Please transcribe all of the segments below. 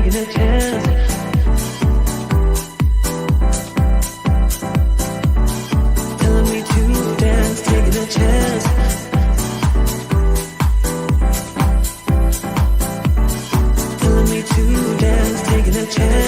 taking a chance. Telling me to dance, taking a chance. Telling me to dance, taking a chance.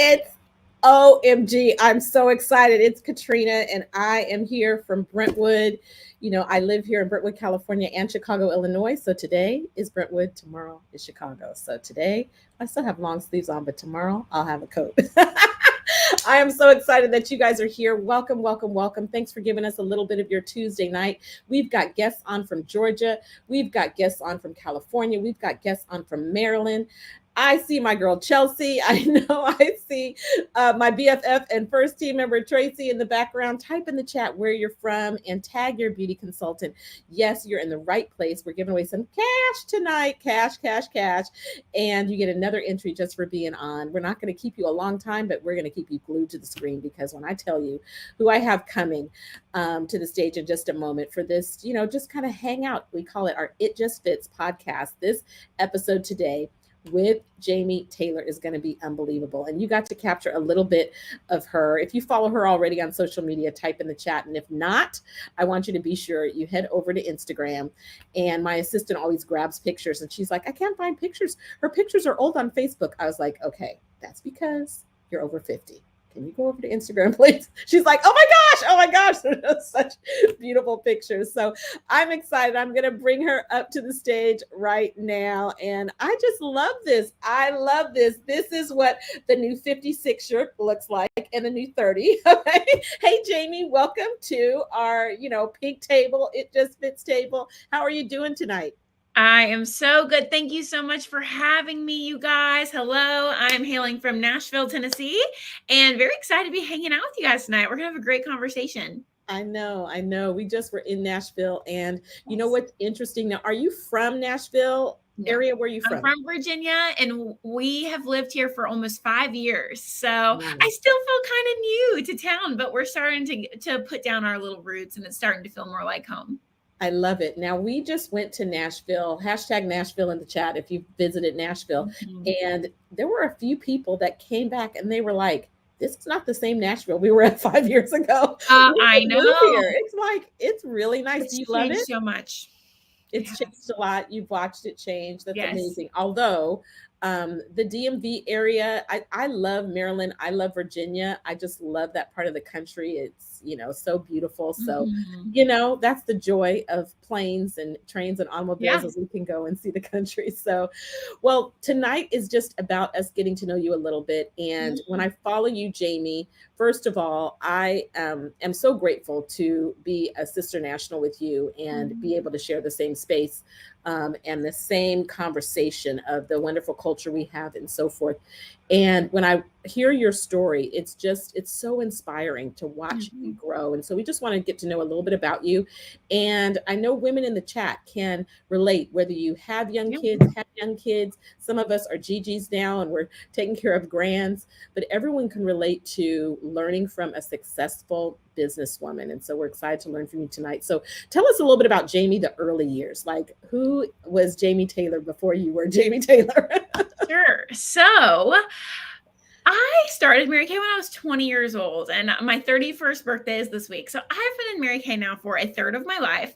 It's OMG. I'm so excited. It's Caterina, and I am here from Brentwood. You know, I live here in Brentwood, California, and Chicago, Illinois. So today is Brentwood, tomorrow is Chicago. So today I still have long sleeves on, but tomorrow I'll have a coat. I am so excited that you guys are here. Welcome, welcome, welcome. Thanks for giving us a little bit of your Tuesday night. We've got guests on from Georgia. We've got guests on from California. We've got guests on from Maryland. I see my girl Chelsea. I know I see my BFF and first team member Tracy in the background. Type in the chat where you're from and tag your beauty consultant. Yes, you're in the right place. We're giving away some cash tonight. Cash, cash, cash. And you get another entry just for being on. We're not going to keep you a long time, but we're going to keep you glued to the screen, because when I tell you who I have coming to the stage in just a moment for this, you know, just kind of hang out. We call it our It Just Fits podcast. This episode today with Jamie Taylor is going to be unbelievable. And you got to capture a little bit of her. If you follow her already on social media, type in the chat. And if not, I want you to be sure you head over to Instagram. And my assistant always grabs pictures. And she's like, I can't find pictures. Her pictures are old on Facebook. I was like, okay, that's because you're over 50. can you go over to Instagram, please? She's like, oh my gosh, such beautiful pictures. So I'm excited. I'm going to bring her up to the stage right now. And I just love this. I love this. This is what the new 56 shirt looks like and the new 30. Okay. Hey, Jamie, welcome to our, pink table. It just fits table. How are you doing tonight? I am so good. Thank you so much for having me, you guys. Hello, I'm hailing from Nashville, Tennessee, and very excited to be hanging out with you guys tonight. We're going to have a great conversation. I know. We just were in Nashville, and you know Yes. what's interesting now? Are you from Nashville No, area? Where are you I'm from? from Virginia, and we have lived here for almost 5 years. So Wow. I still feel kind of new to town, but we're starting to put down our little roots, and it's starting to feel more like home. I love it. Now we just went to Nashville. Hashtag Nashville in the chat if you visited Nashville, Mhm. and there were a few people that came back, and they were like, "This is not the same Nashville we were at 5 years ago. When I did you move know here?" It's like it's really nice. Do it's you love changed it? so much. It It's changed has. a lot. You've watched it change. That's Yes. amazing. Although the DMV area, I love Maryland. I love Virginia. I just love that part of the country. It's, so beautiful. So, Mhm. that's the joy of planes and trains and Yeah. automobiles as we can go and see the country. So, well, tonight is just about us getting to know you a little bit. And when I follow you, Jamie, first of all, I am so grateful to be a sister national with you and be Mhm. able to share the same space and the same conversation of the wonderful culture we have and so forth. And when I hear your story, it's so inspiring to watch you Mhm. grow. And so we just want to get to know a little bit about you. And I know women in the chat can relate, whether you have young Yeah. kids, have young kids. Some of us are GGs now and we're taking care of grands, but everyone can relate to learning from a successful businesswoman. And so we're excited to learn from you tonight. So tell us a little bit about Jamie, the early years. Like, who was Jamie Taylor before you were Jamie Taylor? Sure. So I started Mary Kay when I was 20 years old, and my 31st birthday is this week. So I've been in Mary Kay now for a third of my life.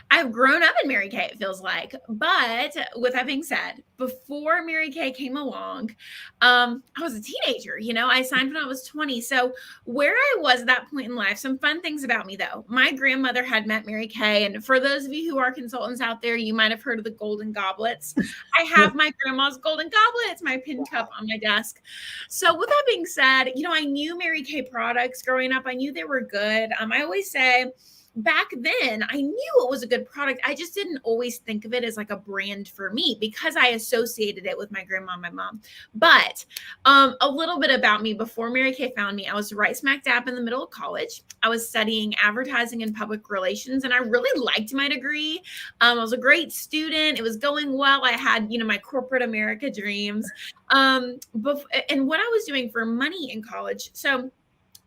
I've grown up in Mary Kay, it feels like. But with that being said, before Mary Kay came along, I was a teenager. I signed when I was 20. So where I was at that point in life, some fun things about me though. My grandmother had met Mary Kay. And for those of you who are consultants out there, you might have heard of the golden goblets. I have my grandma's golden goblet. It's my pin cup on my desk. So with that being said, I knew Mary Kay products growing up. I knew they were good. I always say back then I knew it was a good product. I just didn't always think of it as like a brand for me because I associated it with my grandma and my mom. But a little bit about me before Mary Kay found me, I was right smack dab in the middle of college. I was studying advertising and public relations, and I really liked my degree. I was a great student. It was going well. I had, my corporate America dreams. And what I was doing for money in college. So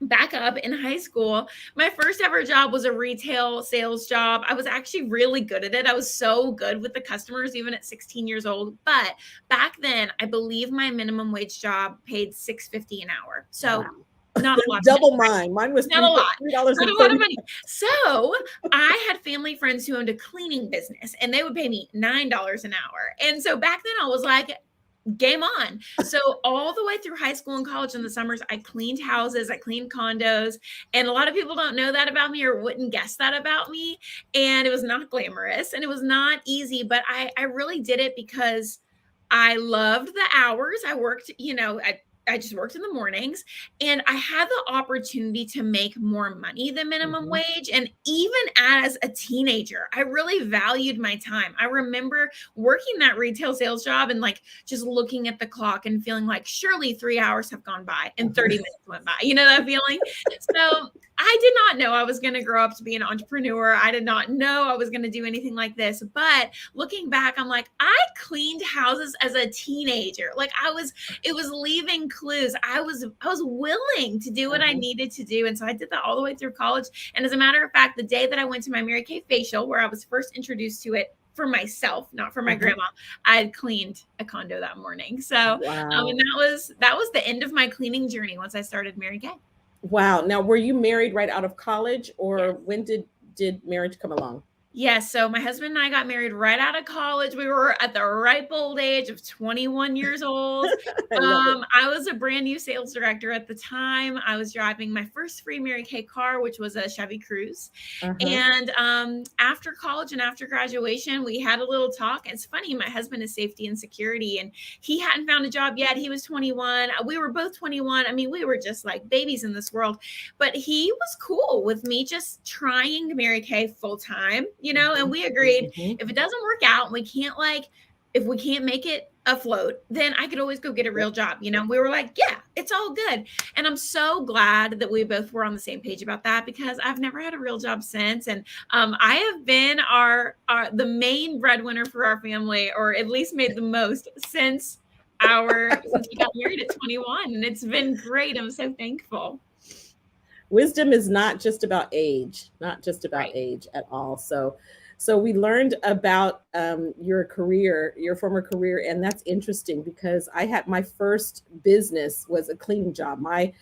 back up in high school, my first ever job was a retail sales job. I was actually really good at it. I was so good with the customers, even at 16 years old. But back then, I believe my minimum wage job paid $6.50 an hour. Wow. So not a lot of money, Double right? mine. Mine was Not a lot, $3 not and a lot of 30. money. So I had family friends who owned a cleaning business, and they would pay me $9 an hour. And so back then, I was like, game on. So all the way through high school and college in the summers, I cleaned houses, I cleaned condos, and a lot of people don't know that about me or wouldn't guess that about me. And it was not glamorous and it was not easy, but I really did it because I loved the hours. I worked, I just worked in the mornings, and I had the opportunity to make more money than minimum Mhm. wage. And even as a teenager, I really valued my time. I remember working that retail sales job and like just looking at the clock and feeling like surely 3 hours have gone by and 30 minutes went by. You know that feeling? So I did not know I was going to grow up to be an entrepreneur. I did not know I was going to do anything like this. But looking back, I'm like, I cleaned houses as a teenager. Like it was leaving clues. I was willing to do what I Uh-huh. needed to do. And so I did that all the way through college. And as a matter of fact, the day that I went to my Mary Kay facial, where I was first introduced to it for myself, not for my Uh-huh. grandma, I had cleaned a condo that morning. So and Wow. that was the end of my cleaning journey once I started Mary Kay. Wow. Now, were you married right out of college, or Yes. when did marriage come along? Yes. So my husband and I got married right out of college. We were at the ripe old age of 21 years old. I love it. I was a brand new sales director at the time. I was driving my first free Mary Kay car, which was a Chevy Cruze. Uh-huh. And after college and after graduation, we had a little talk. It's funny, my husband is safety and security, and he hadn't found a job yet. He was 21. We were both 21. I mean, we were just like babies in this world. But he was cool with me just trying Mary Kay full time, and we agreed if it doesn't work out and if we can't make it afloat, then I could always go get a real job. We were like, yeah, it's all good. And I'm so glad that we both were on the same page about that, because I've never had a real job since. And I have been the main breadwinner for our family, or at least made the most since we got married at 21. And it's been great. I'm so thankful. Wisdom is not just about age, Right. age at all. So we learned about your career, your former career, and that's interesting because I had my first business was a cleaning job. My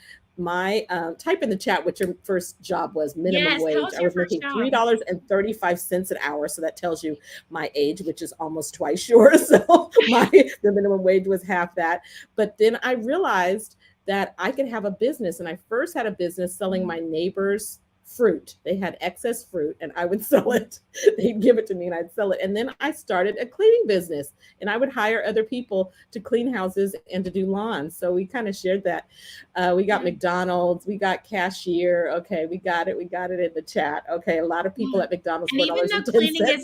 type in the chat what your first job was. Minimum Yes. Tell wage. us I your was first making job. $3.35 an hour. So that tells you my age, which is almost twice yours. So the minimum wage was half that. But then I realized that I could have a business. And I first had a business selling my neighbors fruit. They had excess fruit and I would sell it. They'd give it to me and I'd sell it. And then I started a cleaning business and I would hire other people to clean houses and to do lawns. So we kind of shared that. We got McDonald's, we got cashier. Okay, we got it. We got it in the chat. Okay, a lot of people at McDonald's, And even though $4.10.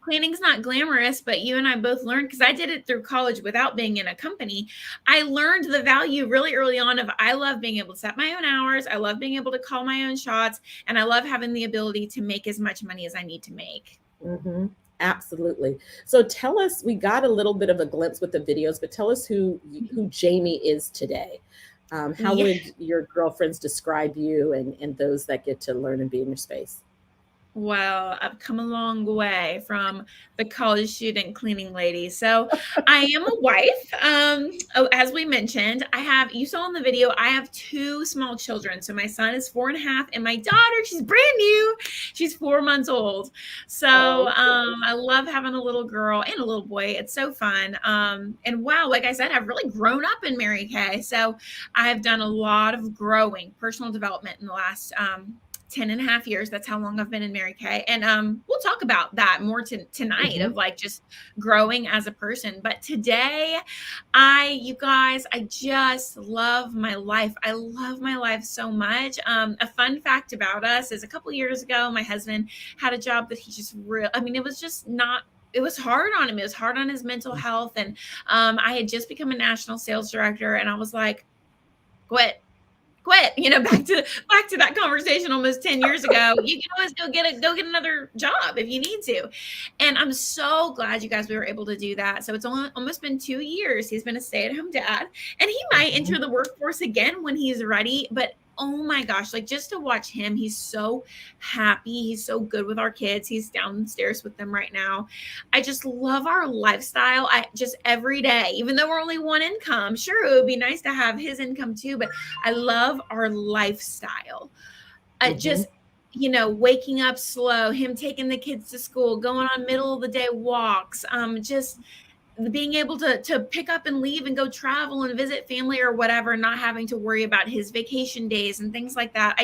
cleaning's not glamorous, but you and I both learned, because I did it through college without being in a company. I learned the value really early on of I love being able to set my own hours. I love being able to call my own shots. And I love having the ability to make as much money as I need to make. Mm-hmm. Absolutely. So tell us, we got a little bit of a glimpse with the videos, but tell us who Jamie is today. How would your girlfriends describe you and those that get to learn and be in your space? Well, I've come a long way from the college student cleaning lady. So I am a wife. As we mentioned, you saw in the video, I have 2 small children. So my son is 4.5 and my daughter, she's brand new. She's 4 months old. So I love having a little girl and a little boy. It's so fun. And wow, like I said, I've really grown up in Mary Kay. So I've done a lot of growing, personal development in the last 10.5 years. That's how long I've been in Mary Kay. And we'll talk about that more tonight of like just growing as a person. But today, you guys, I just love my life. I love my life so much. A fun fact about us is a couple years ago, my husband had a job that he just it was just not, it was hard on him. It was hard on his mental health. And I had just become a national sales director and I was like, quit, back to that conversation almost 10 years ago. You can always go get another job if you need to. And I'm so glad you guys, we were able to do that. So it's almost been 2 years. He's been a stay-at-home dad and he might enter the workforce again when he's ready. But oh my gosh, like just to watch him, he's so happy. He's so good with our kids. He's downstairs with them right now. I just love our lifestyle. I just every day, even though we're only one income, sure, it would be nice to have his income too, but I love our lifestyle. Just, waking up slow, him taking the kids to school, going on middle of the day walks, just being able to pick up and leave and go travel and visit family or whatever, not having to worry about his vacation days and things like that.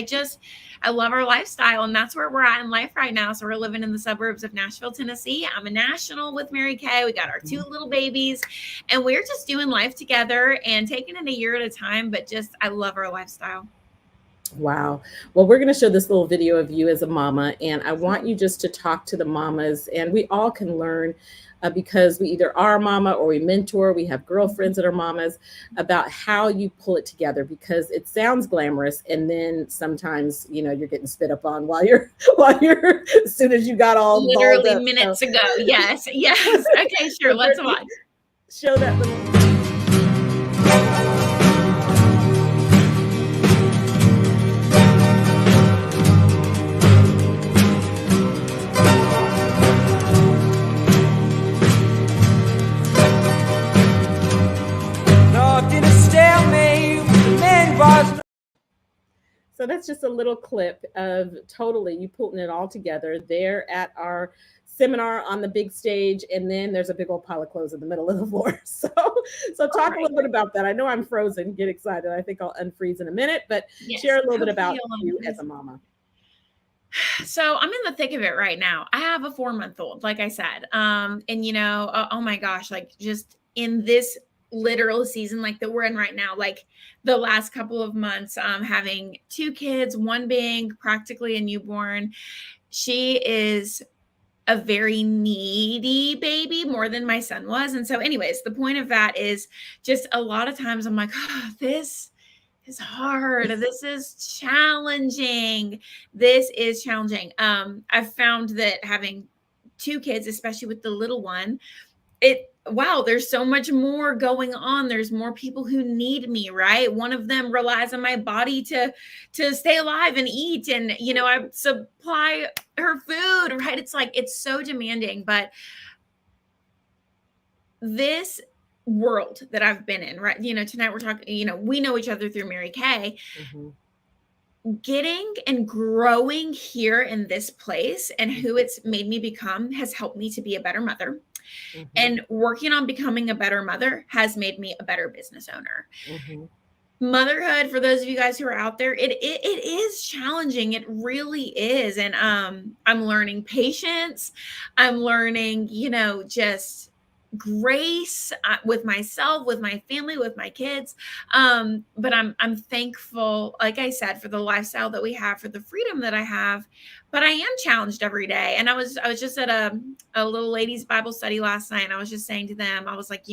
I love our lifestyle and that's where we're at in life right now. So we're living in the suburbs of Nashville, Tennessee. I'm a national with Mary Kay. We got our 2 little babies and we're just doing life together and taking it a year at a time. But I love our lifestyle. Wow. Well, we're going to show this little video of you as a mama, and I want you just to talk to the mamas, and we all can learn because we either are a mama or we mentor, we have girlfriends that are mamas, about how you pull it together, because it sounds glamorous. And then sometimes, you're getting spit up on while you're, as soon as you got all literally minutes ago. Yes. Okay, sure. Let's watch. Show that little. So So that's just a little clip of totally you putting it all together there at our seminar on the big stage, and then there's a big old pile of clothes in the middle of the floor. So Oh talk a my little bit about that. I know I'm frozen. Get excited. I think I'll unfreeze in a minute, but share Yes, a little bit hopefully about you'll you as unfreeze. a mama. So I'm in the thick of it right now. I have a 4-month-old, like I said. And oh my gosh, like just in this literal season like that we're in right now, like the last couple of months, having 2 kids, one being practically a newborn. She is a very needy baby, more than my son was. And so anyways, the point of that is just a lot of times I'm like, oh, this is hard. This is challenging. This is challenging. I've found that having 2 kids, especially with the little one, wow, there's so much more going on. There's more people who need me, right? One of them relies on my body to stay alive and eat, and I supply her food, right? It's like it's so demanding. But this world that I've been in, right? Tonight we're talking, we know each other through Mary Kay. Mm-hmm. Getting and growing here in this place and who it's made me become has helped me to be a better mother. Mm-hmm. And working on becoming a better mother has made me a better business owner. Mm-hmm. Motherhood, for those of you guys who are out there, it is challenging. It really is. And I'm learning patience. I'm learning, just grace with myself, with my family, with my kids. But I'm thankful, like I said, for the lifestyle that we have, for the freedom that I have. But I am challenged every day. And I was just at a little ladies' Bible study last night, and I was just saying to them, I was like,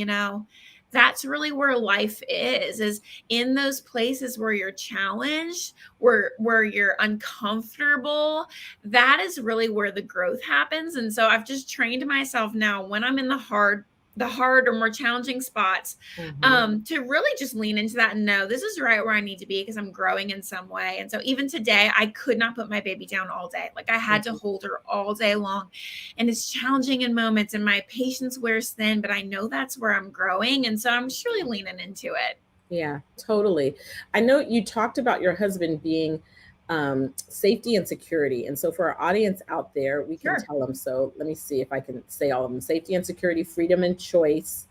that's really where life is in those places where you're challenged, where you're uncomfortable. That is really where the growth happens. And so I've just trained myself now when I'm in the hard or more challenging spots, to really just lean into that and know this is right where I need to be because I'm growing in some way. And so even today, I could not put my baby down all day. Like I had to hold her all day long, and it's challenging in moments and my patience wears thin, but I know that's where I'm growing. And so I'm just really leaning into it. Yeah, totally. I know you talked about your husband being safety and security. And so for our audience out there, we can Sure. tell them. So let me see if I can say all of them: safety and security, freedom and choice,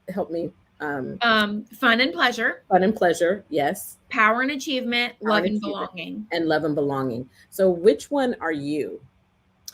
help me. Fun and pleasure, Fun and pleasure. Yes. power and achievement, Power love and and achievement, belonging. and love and belonging. So which one are you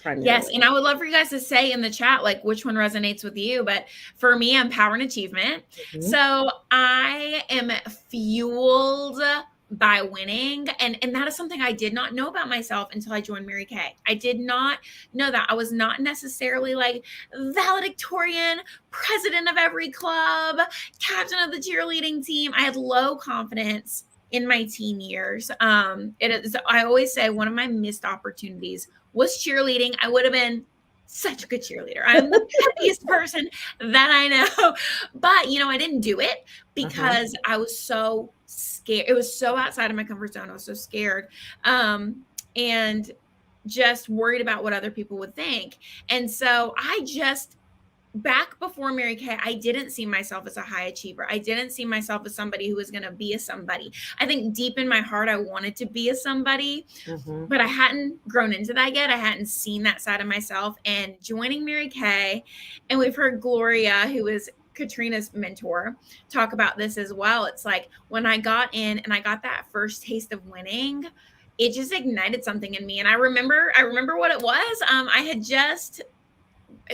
primarily? Yes. And I would love for you guys to say in the chat, like, which one resonates with you. But for me, I'm power and achievement. Mhm. So I am fueled by winning. And that is something I did not know about myself until I joined Mary Kay. I did not know that. I was not necessarily like valedictorian, president of every club, captain of the cheerleading team. I had low confidence in my teen years. I always say one of my missed opportunities was cheerleading. I would have been such a good cheerleader. I'm the pettiest person that I know. But, I didn't do it because I was so scared. It was so outside of my comfort zone. I was so scared. And just worried about what other people would think. And so back before Mary Kay, I didn't see myself as a high achiever. I didn't see myself as somebody who was going to be a somebody. I think deep in my heart, I wanted to be a somebody, but I hadn't grown into that yet. I hadn't seen that side of myself. And joining Mary Kay, and we've heard Gloria, who is Caterina's mentor, talk about this as well. It's like when I got in and I got that first taste of winning, it just ignited something in me. And I remember what it was. I had just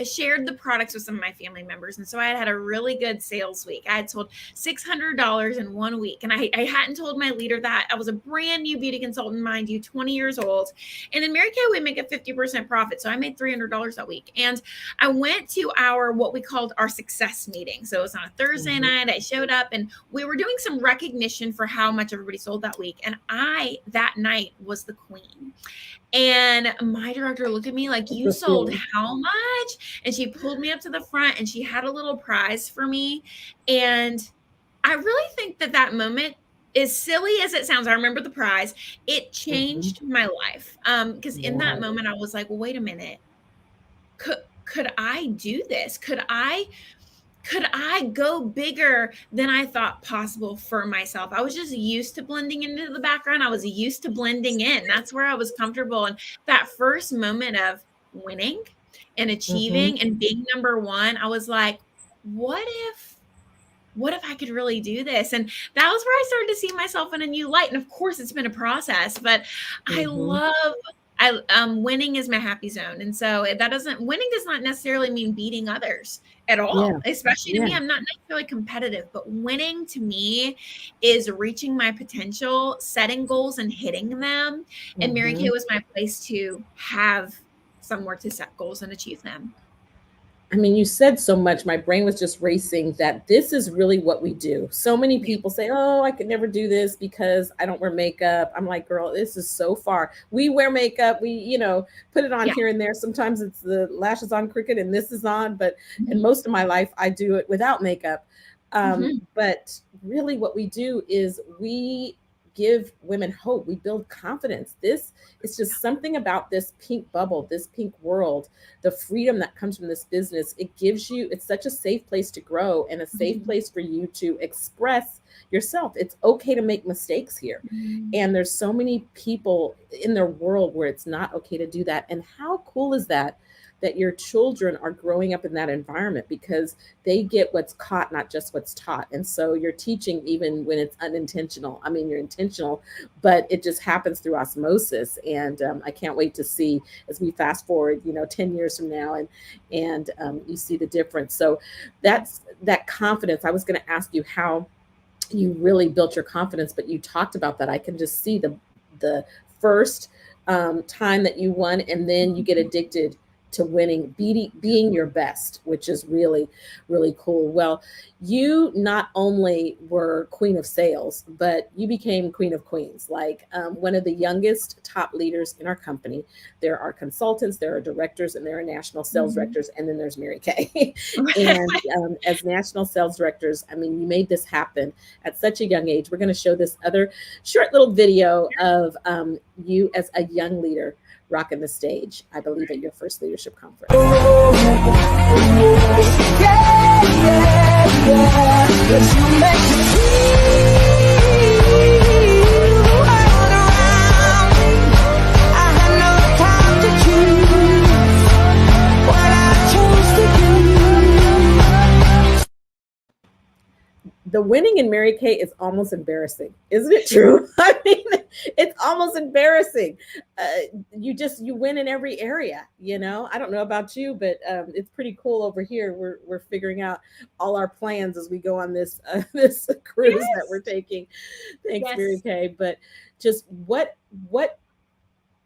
shared the products with some of my family members. And so I had a really good sales week. I had sold $600 in 1 week. And I hadn't told my leader that. I was a brand new beauty consultant, mind you, 20 years old. And in Mary Kay, we make a 50% profit. So I made $300 that week. And I went to what we called our success meeting. So it was on a Thursday night. I showed up and we were doing some recognition for how much everybody sold that week. And that night was the queen. And my director looked at me like, you sold how much? And she pulled me up to the front and she had a little prize for me. And I really think that moment, as silly as it sounds, I remember the prize, it changed my life. Because in that moment, I was like, well, wait a minute. Could I do this? Could I could I go bigger than I thought possible for myself? I was just used to blending into the background. I was used to blending in. That's where I was comfortable. And that first moment of winning and Mhm. achieving and being number one, I was like, what if I could really do this? And that was where I started to see myself in a new light. And of course, it's been a process, but I Mhm. love winning is my happy zone. And so that doesn't winning does not necessarily mean beating others at all. Yeah. Especially to Yeah. me, I'm not necessarily competitive, but winning to me is reaching my potential, setting goals and hitting them. And Mary Kay Mhm. was my place to have somewhere to set goals and achieve them. I mean, you said so much. My brain was just racing that this is really what we do. So many Yeah. people say, "Oh, I could never do this because I don't wear makeup." I'm like, "Girl, this is so far. We wear makeup. We, put it on Yeah. here and there. Sometimes it's the lashes on crooked and this is on, but in Mhm. most of my life, I do it without makeup." Mhm. But really, what we do is we give women hope. We build confidence. This is just something about this pink bubble, this pink world, the freedom that comes from this business. It gives you, it's such a safe place to grow and a safe Mhm. place for you to express yourself. It's okay to make mistakes here. Mhm. And there's so many people in their world where it's not okay to do that. And how cool is that? That your children are growing up in that environment because they get what's caught, not just what's taught. And so you're teaching even when it's unintentional. I mean, you're intentional, but it just happens through osmosis. And I can't wait to see as we fast forward, 10 years from now, and you see the difference. So that's that confidence. I was going to ask you how you really built your confidence, but you talked about that. I can just see the first time that you won, and then you get addicted to winning, being your best, which is really, really cool. Well, you not only were queen of sales, but you became queen of queens, like one of the youngest top leaders in our company. There are consultants, there are directors, and there are national sales Mhm. directors, and then there's Mary Kay. And as national sales directors, I mean, you made this happen at such a young age. We're going to show this other short little video of you as a young leader rocking the stage, I believe, at your first leadership conference. The winning in Mary Kay is almost embarrassing, isn't it true? I mean, it's almost embarrassing. You win in every area. I don't know about you, but it's pretty cool over here. We're figuring out all our plans as we go on this this cruise that we're Yes. taking. Thanks, Mary Yes. Kay. But just what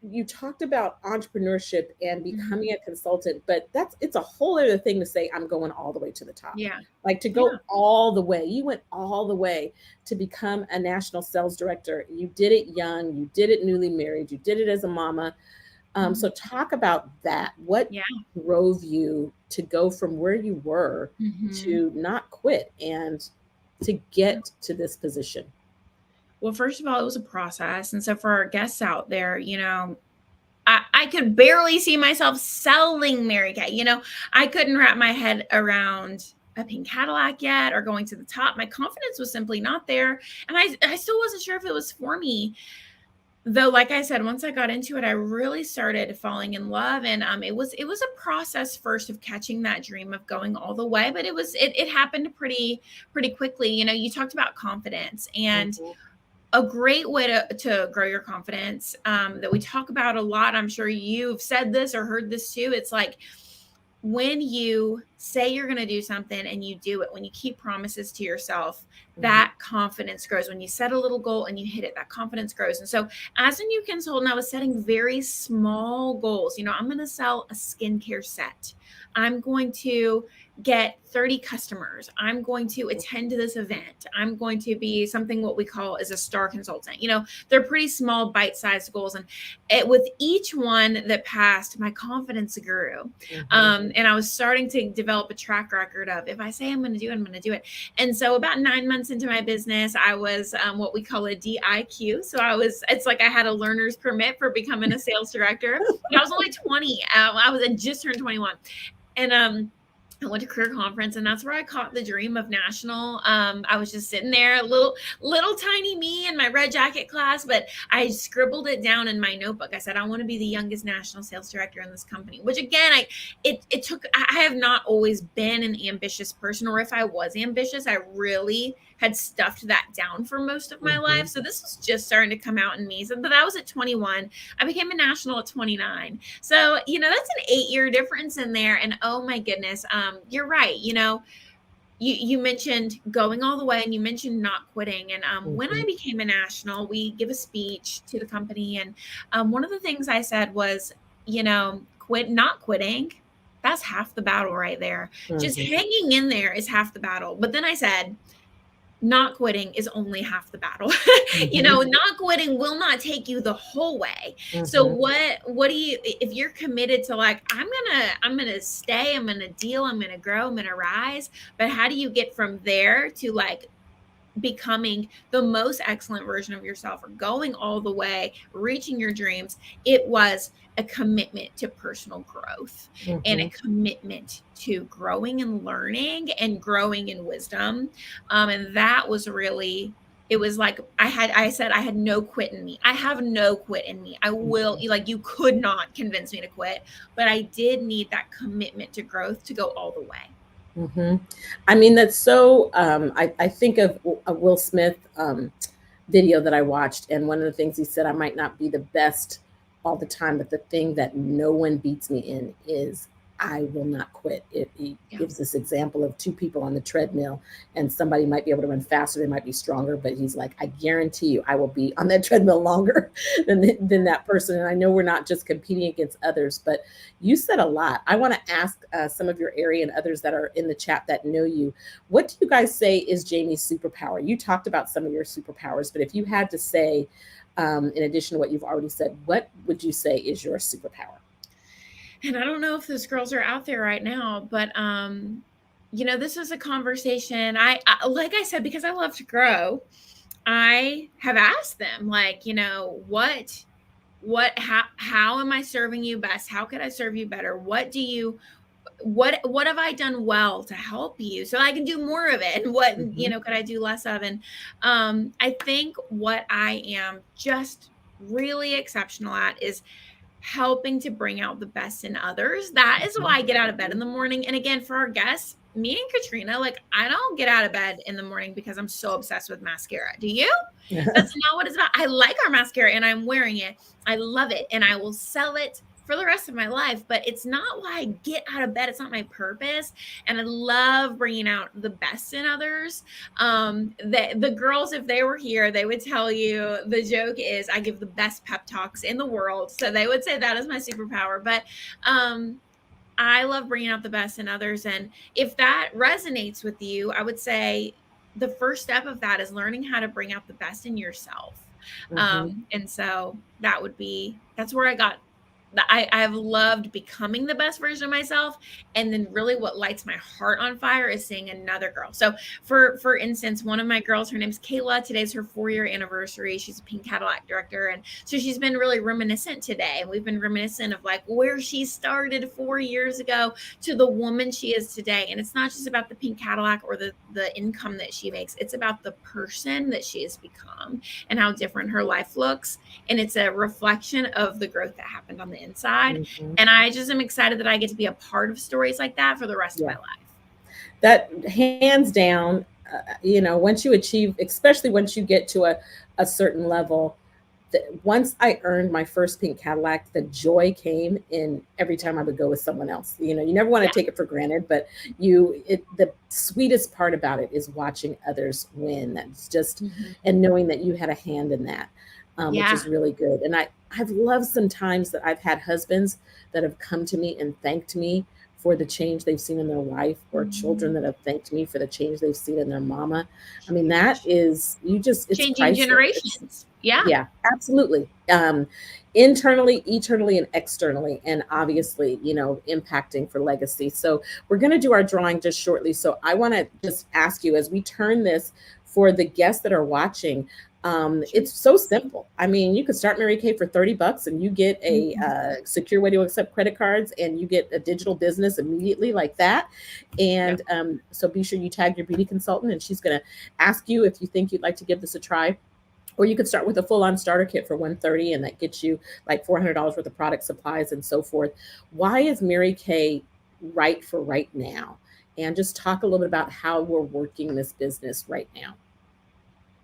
you talked about entrepreneurship and Mhm. becoming a consultant, but it's a whole other thing to say I'm going all the way to the top. Yeah. Like to Yeah. go all the way. You went all the way to become a national sales director. You did it young, you did it newly married, you did it as a mama. So Mhm. talk about that. What Yeah. drove you to go from where you were Mhm. to not quit and to get to this position? Well, first of all, it was a process. And so for our guests out there, I could barely see myself selling Mary Kay. I couldn't wrap my head around a pink Cadillac yet or going to the top. My confidence was simply not there. And I still wasn't sure if it was for me. Though, like I said, once I got into it, I really started falling in love. And it was a process first of catching that dream of going all the way. But it happened pretty quickly. You talked about confidence, and Mhm. a great way to grow your confidence that we talk about a lot. I'm sure you've said this or heard this too. It's like when you say you're going to do something and you do it, when you keep promises to yourself, Mhm. that confidence grows. When you set a little goal and you hit it, that confidence grows. And so, as a new consultant, I was setting very small goals. I'm going to sell a skincare set. I'm going to get 30 customers. I'm going to attend this event. I'm going to be something what we call as a star consultant. They're pretty small, bite-sized goals. And with each one that passed, my confidence grew. Mhm. And I was starting to develop a track record of if I say I'm going to do it, I'm going to do it. And so about 9 months into my business, I was what we call a DIQ. So it's like I had a learner's permit for becoming a sales director. And I was only 20. I just turned 21. And I went to career conference, and that's where I caught the dream of national. I was just sitting there, little tiny me in my red jacket class, but I scribbled it down in my notebook. I said, I want to be the youngest national sales director in this company, which again, it took, I have not always been an ambitious person, or if I was ambitious, I really had stuffed that down for most of my life. So this was just starting to come out in me. So, but that was at 21. I became a national at 29. So, that's an 8-year difference in there. And oh my goodness, you're right. You mentioned going all the way, and you mentioned not quitting. And when I became a national, we give a speech to the company. And one of the things I said was, not quitting. That's half the battle right there. Just hanging in there is half the battle. But then I said, not quitting is only half the battle. Not quitting will not take you the whole way. So what do you, if you're committed to like, I'm gonna stay, I'm gonna deal, I'm gonna grow, I'm gonna rise, but how do you get from there to like becoming the most excellent version of yourself, or going all the way, reaching your dreams? It was a commitment to personal growth and a commitment to growing and learning and growing in wisdom. And that was really, it was like, I said, I had no quit in me. I have no quit in me. I will, like, you could not convince me to quit, but I did need that commitment to growth to go all the way. I mean, that's so, I think of a Will Smith video that I watched. And one of the things he said, I might not be the best all the time, but the thing that no one beats me in is I will not quit. He gives this example of two people on the treadmill, and somebody might be able to run faster, they might be stronger, but he's like, I guarantee you, I will be on that treadmill longer than that person. And I know we're not just competing against others, but you said a lot. I want to ask some of your area and others that are in the chat that know you, what do you guys say is Jamie's superpower? You talked about some of your superpowers, but if you had to say, in addition to what you've already said, what would you say is your superpower? And I don't know if those girls are out there right now, but, this is a conversation like I said, because I love to grow, I have asked them, like, how am I serving you best? How could I serve you better? What have I done well to help you so I can do more of it? And what, could I do less of? And I think what I am just really exceptional at is helping to bring out the best in others. That is why I get out of bed in the morning. And again, for our guests, me and Caterina, like, I don't get out of bed in the morning because I'm so obsessed with mascara. Do you? That's not what it's about. I like our mascara and I'm wearing it. I love it. And I will sell it for the rest of my life, but it's not why I get out of bed. It's not my purpose. And I love bringing out the best in others. The girls, if they were here, they would tell you the joke is I give the best pep talks in the world. So they would say that is my superpower. But I love bringing out the best in others. And if that resonates with you, I would say the first step of that is learning how to bring out the best in yourself. And so that's where I got I've loved becoming the best version of myself. And then really what lights my heart on fire is seeing another girl. So for instance, one of my girls, her name's Kayla. Today's her 4-year anniversary. She's a Pink Cadillac director. And so she's been really reminiscent today. And we've been reminiscent of like where she started 4 years ago to the woman she is today. And it's not just about the Pink Cadillac or the income that she makes. It's about the person that she has become and how different her life looks. And it's a reflection of the growth that happened on the inside. And I just am excited that I get to be a part of stories like that for the rest of my life. That hands down, once you achieve, especially once you get to a certain level, once I earned my first Pink Cadillac, the joy came in every time I would go with someone else. You never want to take it for granted, but the sweetest part about it is watching others win. That's just, and knowing that you had a hand in that. Which is really good. And I've loved some times that I've had husbands that have come to me and thanked me for the change they've seen in their wife, or children that have thanked me for the change they've seen in their mama. I mean, that is, it's changing priceless. Generations. Yeah, absolutely. Internally, eternally, and externally, and obviously, impacting for legacy. So we're going to do our drawing just shortly. So I want to just ask you, as we turn this for the guests that are watching, It's so simple. I mean, you could start Mary Kay for $30 and you get a secure way to accept credit cards, and you get a digital business immediately like that. And so be sure you tag your beauty consultant, and she's going to ask you if you think you'd like to give this a try. Or you could start with a full-on starter kit for $130, and that gets you like $400 worth of product supplies and so forth. Why is Mary Kay right for right now? And just talk a little bit about how we're working this business right now.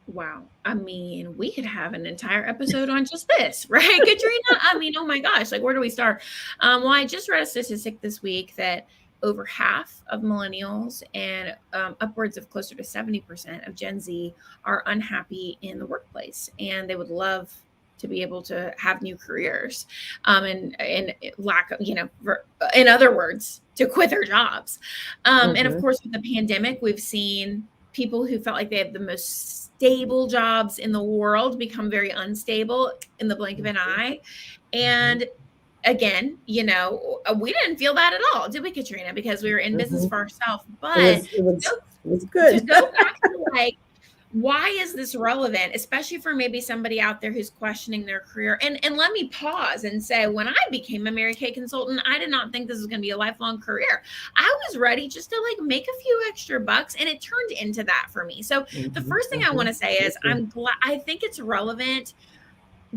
Wow. I mean, we could have an entire episode on just this, right, Katrina? I mean, oh my gosh, like where do we start? Well, I just read a statistic this week that over half of millennials and upwards of closer to 70% of Gen Z are unhappy in the workplace, and they would love to be able to have new careers, and lack of, in other words, to quit their jobs. And of course, with the pandemic, we've seen people who felt like they had the most stable jobs in the world become very unstable in the blink of an eye. And again, we didn't feel that at all, did we, Katrina? Because we were in business for ourselves. But it was good. To go back to like, why is this relevant, especially for maybe somebody out there who's questioning their career? And let me pause and say, when I became a Mary Kay consultant, I did not think this was going to be a lifelong career. I was ready just to like make a few extra bucks, and it turned into that for me. So the first thing I want to say is I think it's relevant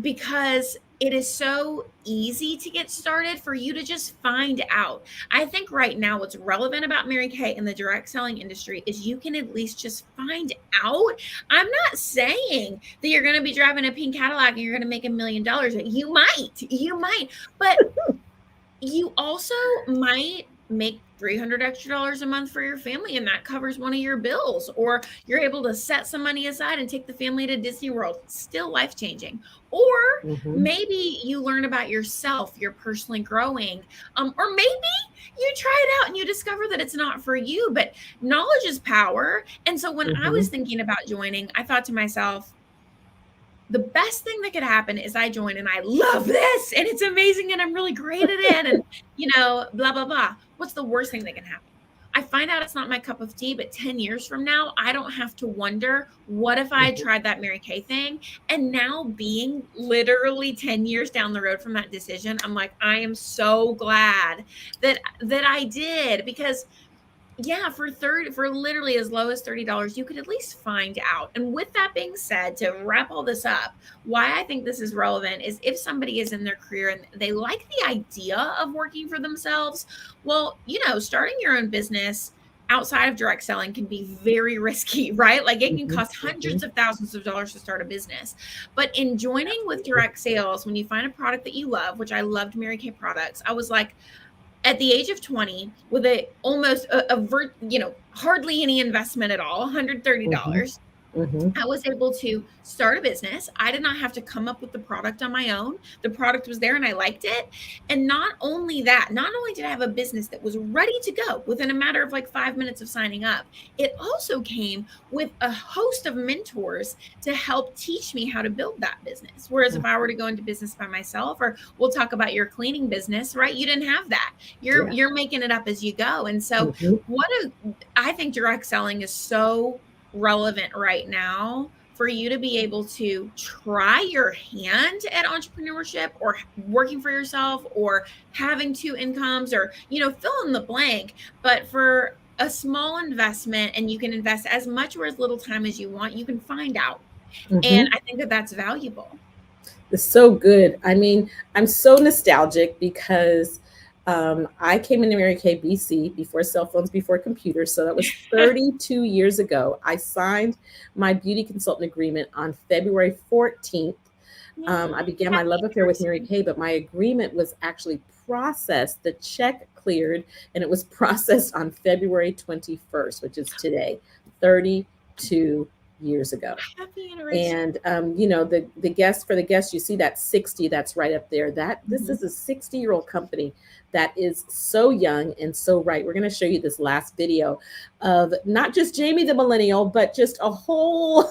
because it is so easy to get started for you to just find out. I think right now what's relevant about Mary Kay in the direct selling industry is you can at least just find out. I'm not saying that you're going to be driving a pink Cadillac and you're going to make $1 million. You might, but you also might make $300 extra a month for your family, and that covers one of your bills, or you're able to set some money aside and take the family to Disney World. Still life-changing. Or maybe you learn about yourself, you're personally growing, or maybe you try it out and you discover that it's not for you. But knowledge is power. And so when I was thinking about joining, I thought to myself, the best thing that could happen is I join and I love this and it's amazing and I'm really great at it and, blah, blah, blah. What's the worst thing that can happen? I find out it's not my cup of tea, but 10 years from now, I don't have to wonder, what if I had tried that Mary Kay thing? And now being literally 10 years down the road from that decision, I'm like, I am so glad that I did, because for literally as low as $30, you could at least find out. And with that being said, to wrap all this up, why I think this is relevant is if somebody is in their career and they like the idea of working for themselves, well, starting your own business outside of direct selling can be very risky, right? Like it can cost hundreds of thousands of dollars to start a business. But in joining with direct sales, when you find a product that you love, which I loved Mary Kay products, I was like, at the age of 20, with hardly any investment at all, $130, I was able to start a business. I did not have to come up with the product on my own. The product was there and I liked it. And not only did I have a business that was ready to go within a matter of like 5 minutes of signing up, it also came with a host of mentors to help teach me how to build that business. Whereas if I were to go into business by myself, or we'll talk about your cleaning business, right? You didn't have that. You're making it up as you go. And so I think direct selling is so relevant right now for you to be able to try your hand at entrepreneurship or working for yourself or having two incomes or, fill in the blank, but for a small investment, and you can invest as much or as little time as you want, you can find out. And I think that that's valuable. It's so good. I mean, I'm so nostalgic because I came into Mary Kay BC before cell phones, before computers. So that was 32 years ago. I signed my beauty consultant agreement on February 14th. I began my love affair with Mary Kay, but my agreement was actually processed. The check cleared and it was processed on February 21st, which is today, 32 years ago. And the guest, you see that 60, that's right up there. This is a 60-year-old company that is so young and so right. We're going to show you this last video of not just Jamie the millennial, but just a whole,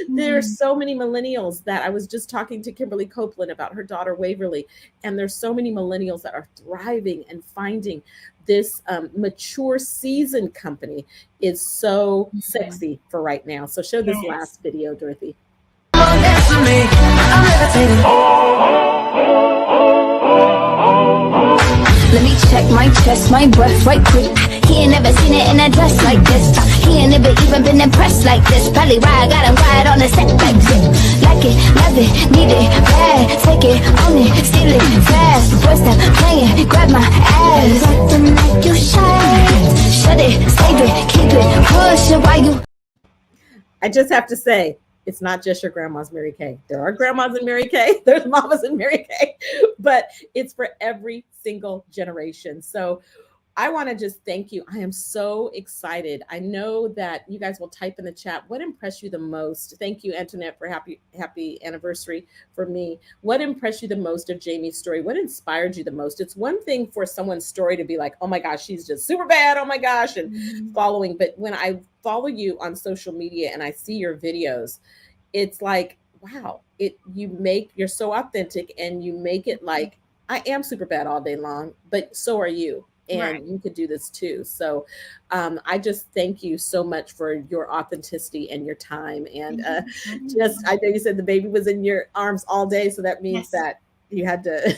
there's so many millennials that I was just talking to Kimberly Copeland about her daughter Waverly. And there's so many millennials that are thriving and finding this mature seasoned company is so sexy for right now. So show this last video, Dorothy. Let me check my chest, my breath right quick. He ain't never seen it in a dress like this. He ain't never even been impressed like this. Probably why I got him quiet on the set like this. Like it, love it, need it, bad. Take it, own it, steal it, fast. Boy, stop playing, grab my ass. Acting like you shy. Shut it, save it, keep it, push it while you. I just have to say, it's not just your grandma's Mary Kay. There are grandmas in Mary Kay. There's mamas in Mary Kay, but it's for every single generation. So I want to just thank you. I am so excited. I know that you guys will type in the chat. What impressed you the most? Thank you, Antoinette, for happy anniversary for me. What impressed you the most of Jamie's story? What inspired you the most? It's one thing for someone's story to be like, oh my gosh, she's just super bad. Oh my gosh. And following. But when I follow you on social media and I see your videos, it's like, wow, you're so authentic and you make it like, I am super bad all day long, but so are you. And Right. you could do this too. So I just thank you so much for your authenticity and your time. And I know you said the baby was in your arms all day. So that means that you had to,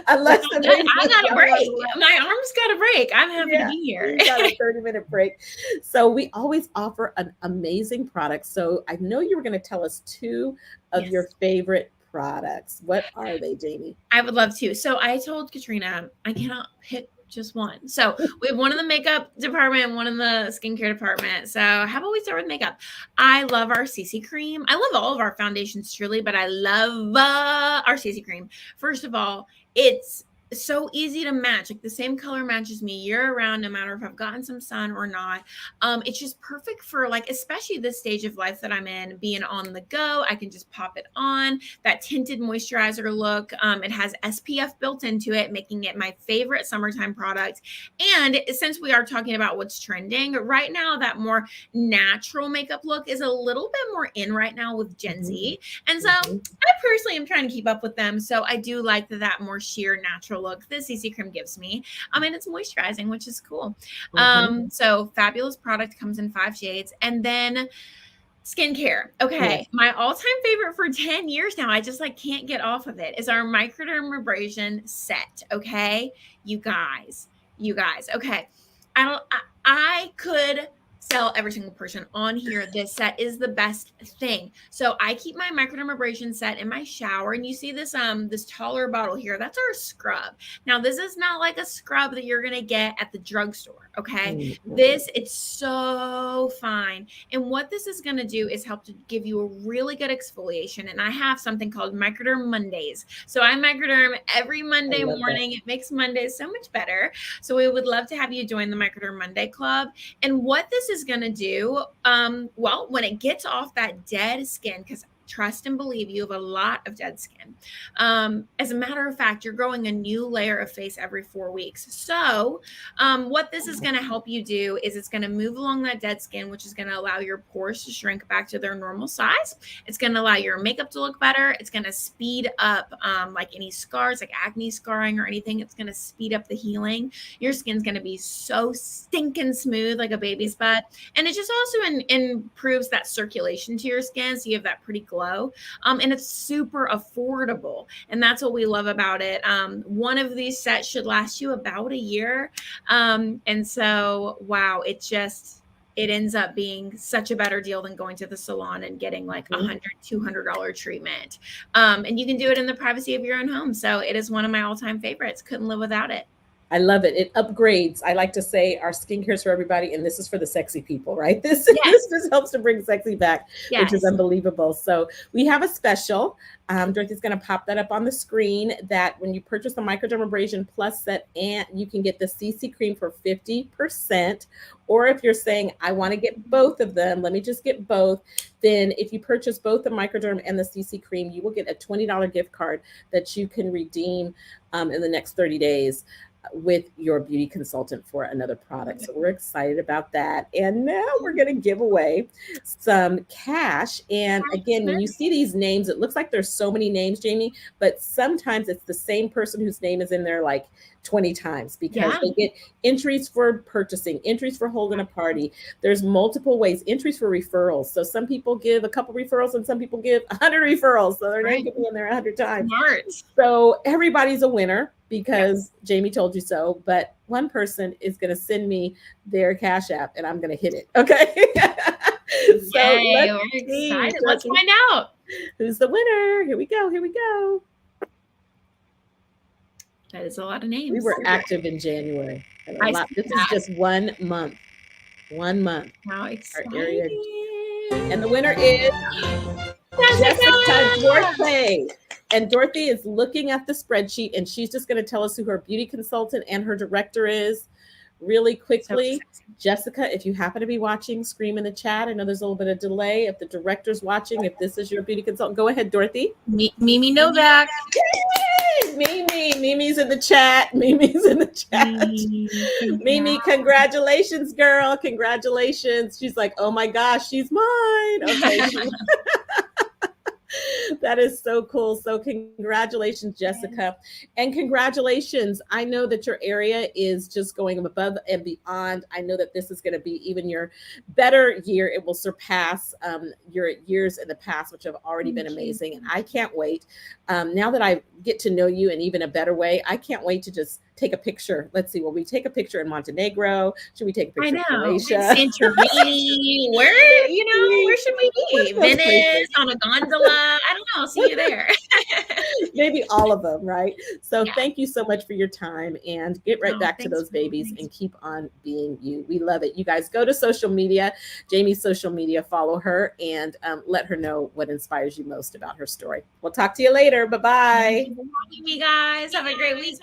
unless the baby I got a break. My arms got a break. I'm happy to be here. You got a 30-minute break. So we always offer an amazing product. So I know you were going to tell us two of your favorite products. What are they, Jamie? I would love to. So I told Caterina, I cannot pick just one. So we have one in the makeup department, one in the skincare department. So how about we start with makeup? I love our CC cream. I love all of our foundations truly, but I love our CC cream. First of all, it's so easy to match. Like the same color matches me year round, no matter if I've gotten some sun or not. It's just perfect for like, especially this stage of life that I'm in, being on the go. I can just pop it on. That tinted moisturizer look. It has SPF built into it, making it my favorite summertime product. And since we are talking about what's trending right now, that more natural makeup look is a little bit more in right now with Gen Z. And so I personally am trying to keep up with them. So I do like that more sheer natural look the CC cream gives me. And it's moisturizing, which is cool. So fabulous product, comes in 5 shades. And then skincare. Okay. My all-time favorite for 10 years now, I just like can't get off of it, is our microdermabrasion set. Okay. You guys. Okay. I could sell every single person on here. This set is the best thing. So I keep my microdermabrasion set in my shower, and you see this this taller bottle here. That's our scrub. Now this is not like a scrub that you're gonna get at the drugstore. Okay, it's so fine. And what this is gonna do is help to give you a really good exfoliation. And I have something called Microderm Mondays. So I microderm every Monday morning. It makes Mondays so much better. So we would love to have you join the Microderm Monday Club. And what this is going to do, well, when it gets off that dead skin, because trust and believe you have a lot of dead skin. As a matter of fact, you're growing a new layer of face every 4 weeks. So what this is going to help you do is it's going to move along that dead skin, which is going to allow your pores to shrink back to their normal size. It's going to allow your makeup to look better. It's going to speed up like any scars, like acne scarring or anything. It's going to speed up the healing. Your skin's going to be so stinking smooth like a baby's butt. And it just also improves that circulation to your skin. So you have that pretty glow. And it's super affordable. And that's what we love about it. One of these sets should last you about a year. And so, wow, it ends up being such a better deal than going to the salon and getting like $100, $200 treatment. And you can do it in the privacy of your own home. So it is one of my all-time favorites. Couldn't live without it. I love it. It upgrades. I like to say our skincare is for everybody, and this is for the sexy people, right? This just helps to bring sexy back, which is unbelievable. So we have a special. Dorothy's going to pop that up on the screen, that when you purchase the Microdermabrasion Plus set, and you can get the CC cream for 50%. Or if you're saying, I want to get both of them, let me just get both. Then if you purchase both the Microderm and the CC cream, you will get a $20 gift card that you can redeem in the next 30 days. with your beauty consultant for another product. So we're excited about that. And now we're going to give away some cash. And again, when you see these names, it looks like there's so many names, Jamie, but sometimes it's the same person whose name is in there like 20 times because they get entries for purchasing, entries for holding a party. There's multiple ways, entries for referrals. So some people give a couple referrals and some people give 100 referrals. So their name could be in there 100 times. Smart. So everybody's a winner because Jamie told you so, but one person is going to send me their Cash App and I'm going to hit it. Okay. So Yay, we're excited. Let's find out. Who's the winner? Here we go. Here we go. That is a lot of names. We were active in January. This is just 1 month. 1 month. How exciting. And the winner is Jessica Dorothy. And Dorothy is looking at the spreadsheet and she's just going to tell us who her beauty consultant and her director is really quickly. So Jessica, if you happen to be watching, scream in the chat. I know there's a little bit of delay. If the director's watching, if this is your beauty consultant, go ahead, Dorothy. Mimi Novak. Mimi's in the chat. Mimi's in the chat. Mimi, congratulations, girl. Congratulations. She's like, oh my gosh, she's mine. Okay. That is so cool. So congratulations, Jessica. And congratulations. I know that your area is just going above and beyond. I know that this is going to be even your better year. It will surpass your years in the past, which have already been amazing. And I can't wait. Now that I get to know you in even a better way, I can't wait to just take a picture. Let's see. Will we take a picture in Montenegro? Should we take a picture in Croatia? Santorini. Where should we be? Venice, on a gondola. I don't know. See you there. Maybe all of them, right? So thank you so much for your time and get right back to those babies and keep on being you. We love it. You guys go to social media, Jamie's social media, follow her and let her know what inspires you most about her story. We'll talk to you later. Bye-bye. Thank you for having me, guys. Have a great week.